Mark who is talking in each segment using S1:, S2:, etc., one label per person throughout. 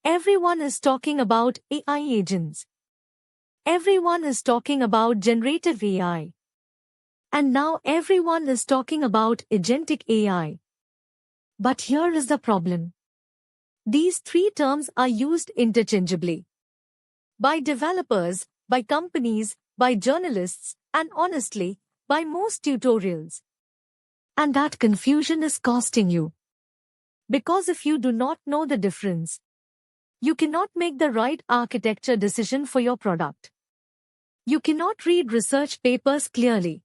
S1: Everyone is talking about AI agents. Everyone is talking about generative AI. And now everyone is talking about agentic AI. But here is the problem. These three terms are used interchangeably. By developers, by companies, by journalists, and honestly, by most tutorials. And that confusion is costing you. Because if you do not know the difference, you cannot make the right architecture decision for your product. You cannot read research papers clearly.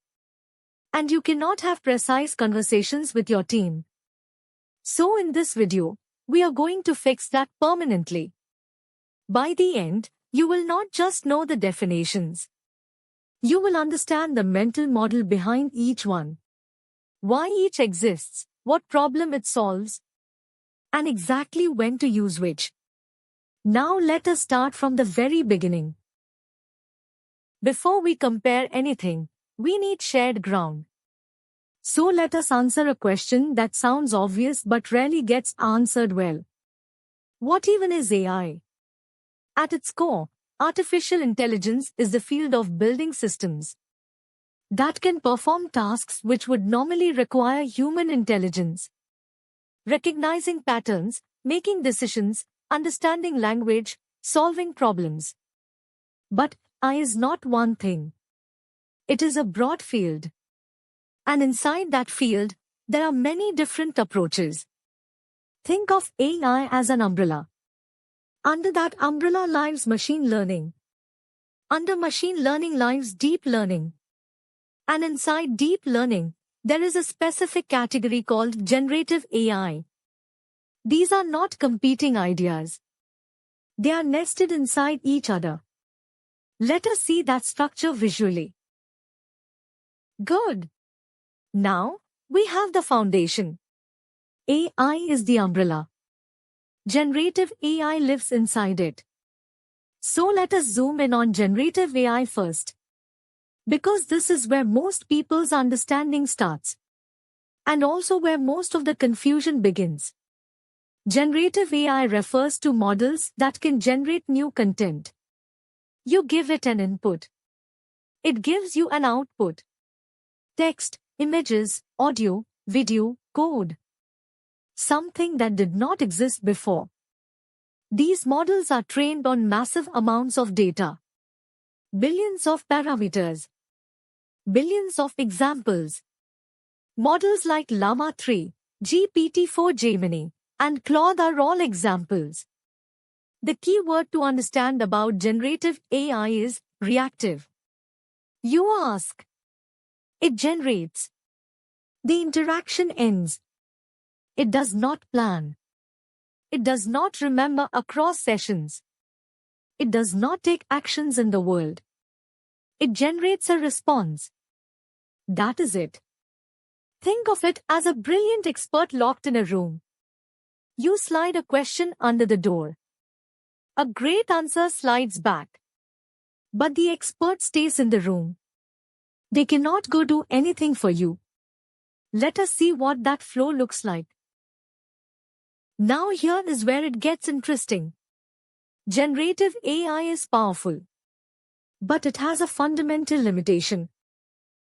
S1: And you cannot have precise conversations with your team. So in this video, we are going to fix that permanently. By the end, you will not just know the definitions. You will understand the mental model behind each one. Why each exists, what problem it solves, and exactly when to use which. Now let us start from the very beginning. Before we compare anything, we need shared ground. So let us answer a question that sounds obvious but rarely gets answered well. What even is AI? At its core, artificial intelligence is the field of building systems that can perform tasks which would normally require human intelligence. Recognizing patterns, making decisions, understanding language, solving problems. But AI is not one thing. It is a broad field. And inside that field, there are many different approaches. Think of AI as an umbrella. Under that umbrella lies machine learning. Under machine learning lies deep learning. And inside deep learning, there is a specific category called generative AI. These are not competing ideas. They are nested inside each other. Let us see that structure visually. Good. Now, we have the foundation. AI is the umbrella. Generative AI lives inside it. So let us zoom in on generative AI first. Because this is where most people's understanding starts. And also where most of the confusion begins. Generative AI refers to models that can generate new content. You give it an input. It gives you an output. Text, images, audio, video, code. Something that did not exist before. These models are trained on massive amounts of data. Billions of parameters. Billions of examples. Models like Llama 3, GPT-4 Gemini, and Claude are all examples. The key word to understand about generative AI is reactive. You ask. It generates. The interaction ends. It does not plan. It does not remember across sessions. It does not take actions in the world. It generates a response. That is it. Think of it as a brilliant expert locked in a room. You slide a question under the door. A great answer slides back. But the expert stays in the room. They cannot go do anything for you. Let us see what that flow looks like. Now here is where it gets interesting. Generative AI is powerful. But it has a fundamental limitation.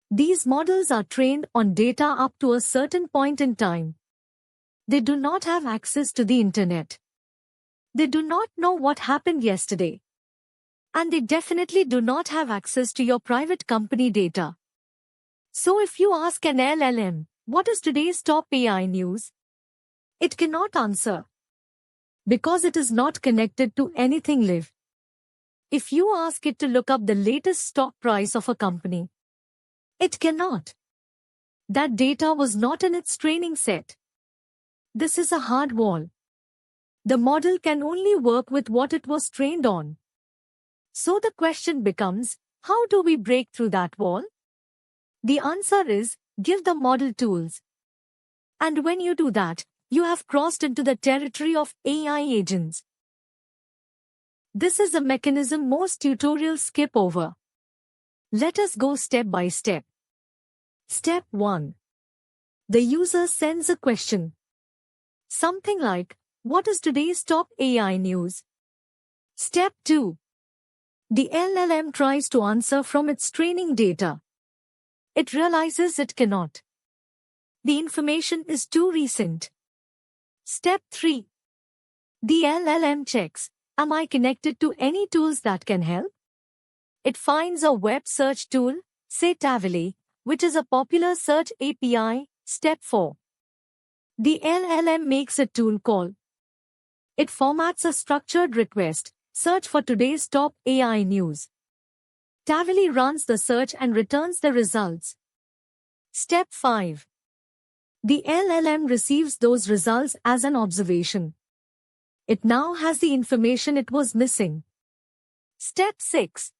S1: These models are trained on data up to a certain point in time. They do not have access to the internet. They do not know what happened yesterday. And they definitely do not have access to your private company data. So if you ask an LLM, what is today's top AI news? It cannot answer. Because it is not connected to anything live. If you ask it to look up the latest stock price of a company, it cannot. That data was not in its training set. This is a hard wall. The model can only work with what it was trained on. So the question becomes, how do we break through that wall? The answer is, give the model tools. And when you do that, you have crossed into the territory of AI agents. This is a mechanism most tutorials skip over. Let us go step by step. Step 1. The user sends a question. Something like, What is today's top AI news? Step 2. The LLM tries to answer from its training data. It realizes it cannot. The information is too recent. Step 3. The LLM checks, am I connected to any tools that can help? It finds a web search tool, say Tavily, which is a popular search API. Step 4. The LLM makes a tool call. It formats a structured request, search for today's top AI news. Tavily runs the search and returns the results. Step 5. The LLM receives those results as an observation. It now has the information it was missing. Step 6.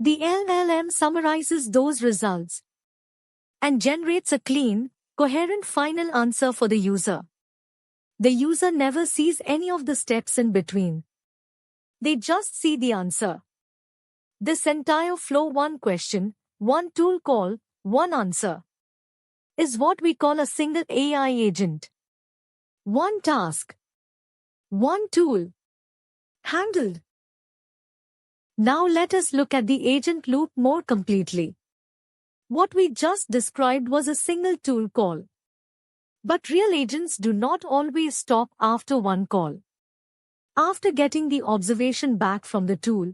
S1: The LLM summarizes those results and generates a clean, coherent final answer for the user. The user never sees any of the steps in between. They just see the answer. This entire flow, one question, one tool call, one answer, is what we call a single AI agent. One task, one tool, handled. Now let us look at the agent loop more completely. What we just described was a single tool call. But real agents do not always stop after one call. After getting the observation back from the tool,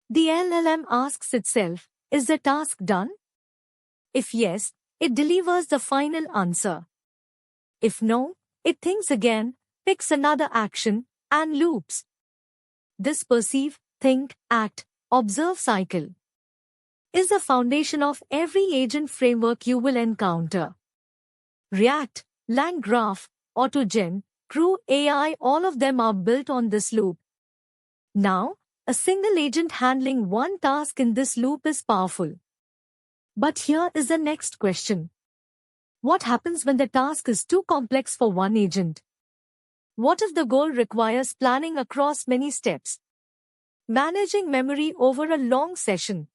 S1: the LLM asks itself, is the task done? If yes, it delivers the final answer. If no, it thinks again, picks another action, and loops. This perceive, think, act, observe cycle is the foundation of every agent framework you will encounter. React, LangGraph, AutoGen, Crew AI, all of them are built on this loop. Now, a single agent handling one task in this loop is powerful. But here is the next question. What happens when the task is too complex for one agent? What if the goal requires planning across many steps, managing memory over a long session,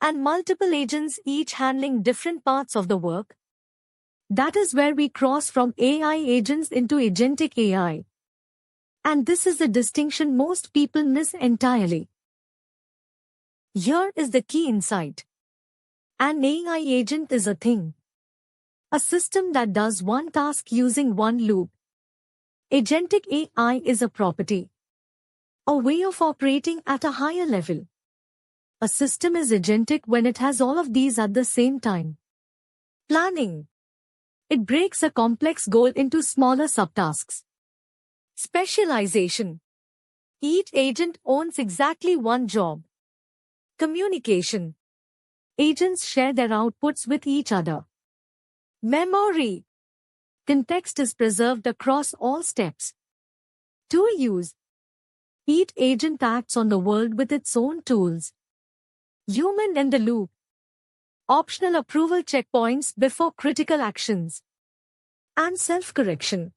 S1: and multiple agents each handling different parts of the work? That is where we cross from AI agents into agentic AI. And this is the distinction most people miss entirely. Here is the key insight. An AI agent is a thing. A system that does one task using one loop. Agentic AI is a property. A way of operating at a higher level. A system is agentic when it has all of these at the same time. Planning. It breaks a complex goal into smaller subtasks. Specialization. Each agent owns exactly one job. Communication. Agents share their outputs with each other. Memory. Context is preserved across all steps. Tool use. Each agent acts on the world with its own tools. Human in the loop. Optional approval checkpoints before critical actions. And self-correction.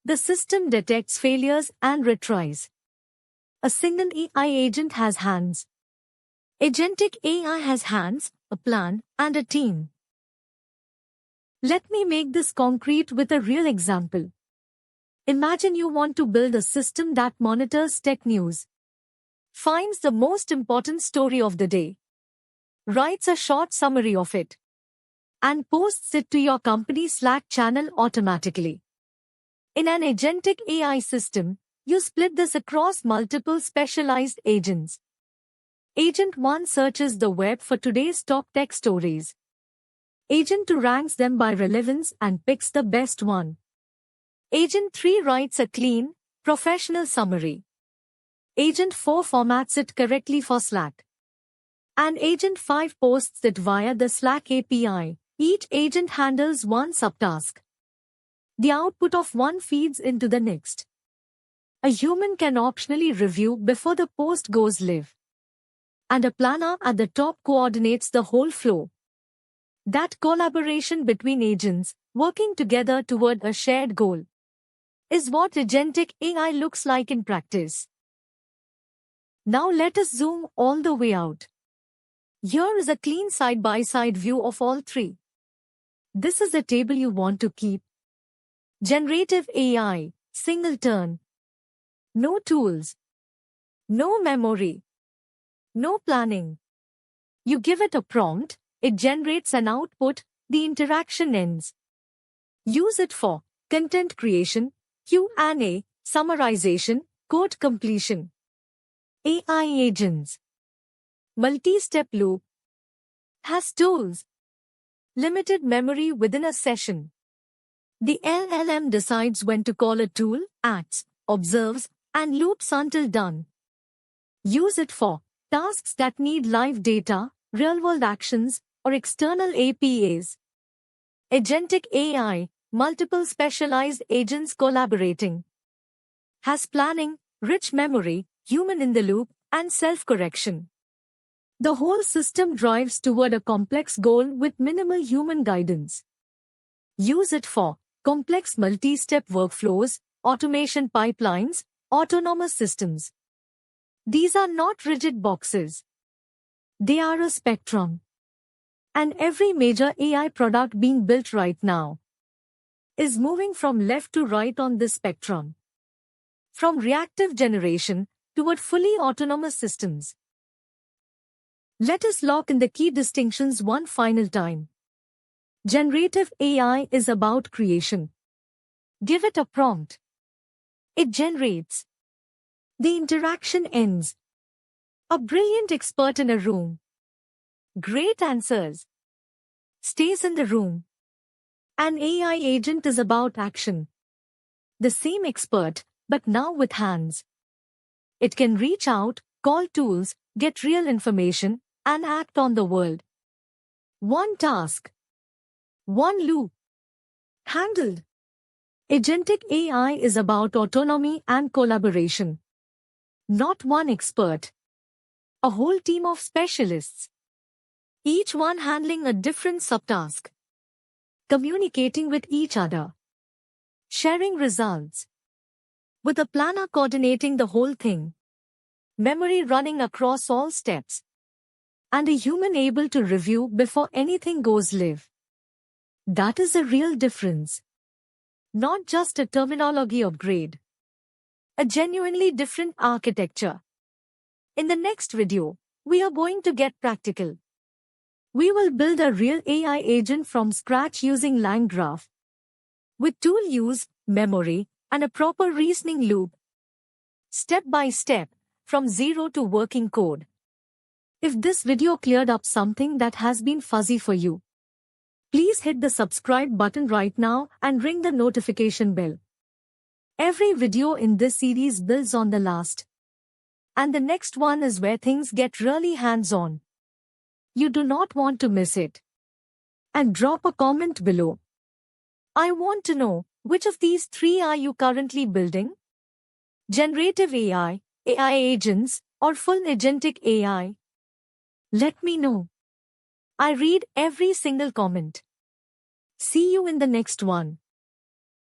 S1: The system detects failures and retries. A single AI agent has hands. Agentic AI has hands, a plan, and a team. Let me make this concrete with a real example. Imagine you want to build a system that monitors tech news, finds the most important story of the day, writes a short summary of it, and posts it to your company's Slack channel automatically. In an agentic AI system, you split this across multiple specialized agents. Agent 1 searches the web for today's top tech stories. Agent 2 ranks them by relevance and picks the best one. Agent 3 writes a clean, professional summary. Agent 4 formats it correctly for Slack. And Agent 5 posts it via the Slack API. Each agent handles one subtask. The output of one feeds into the next. A human can optionally review before the post goes live. And a planner at the top coordinates the whole flow. That collaboration between agents, working together toward a shared goal, is what agentic AI looks like in practice. Now let us zoom all the way out. Here is a clean side-by-side view of all three. This is the table you want to keep. Generative AI, single turn. No tools. No memory. No planning. You give it a prompt, it generates an output, the interaction ends. Use it for content creation, Q&A, summarization, code completion. AI agents. Multi-step loop. Has tools. Limited memory within a session. The LLM decides when to call a tool, acts, observes, and loops until done. Use it for tasks that need live data, real-world actions, or external APIs. Agentic AI, multiple specialized agents collaborating. Has planning, rich memory, human in the loop, and self-correction. The whole system drives toward a complex goal with minimal human guidance. Use it for complex multi-step workflows, automation pipelines, autonomous systems. These are not rigid boxes. They are a spectrum. And every major AI product being built right now is moving from left to right on this spectrum. From reactive generation toward fully autonomous systems. Let us lock in the key distinctions one final time. Generative AI is about creation. Give it a prompt. It generates. The interaction ends. A brilliant expert in a room. Great answers. Stays in the room. An AI agent is about action. The same expert, but now with hands. It can reach out, call tools, get real information, and act on the world. One task. One loop. Handled. Agentic AI is about autonomy and collaboration. Not one expert. A whole team of specialists. Each one handling a different subtask. Communicating with each other. Sharing results. With a planner coordinating the whole thing. Memory running across all steps. And a human able to review before anything goes live. That is a real difference. Not just a terminology upgrade. A genuinely different architecture. In the next video, we are going to get practical. We will build a real AI agent from scratch using LangGraph. With tool use, memory, and a proper reasoning loop. Step by step, from zero to working code. If this video cleared up something that has been fuzzy for you, please hit the subscribe button right now and ring the notification bell. Every video in this series builds on the last. And the next one is where things get really hands-on. You do not want to miss it. And drop a comment below. I want to know, which of these three are you currently building? Generative AI, AI agents, or full agentic AI? Let me know. I read every single comment. See you in the next one.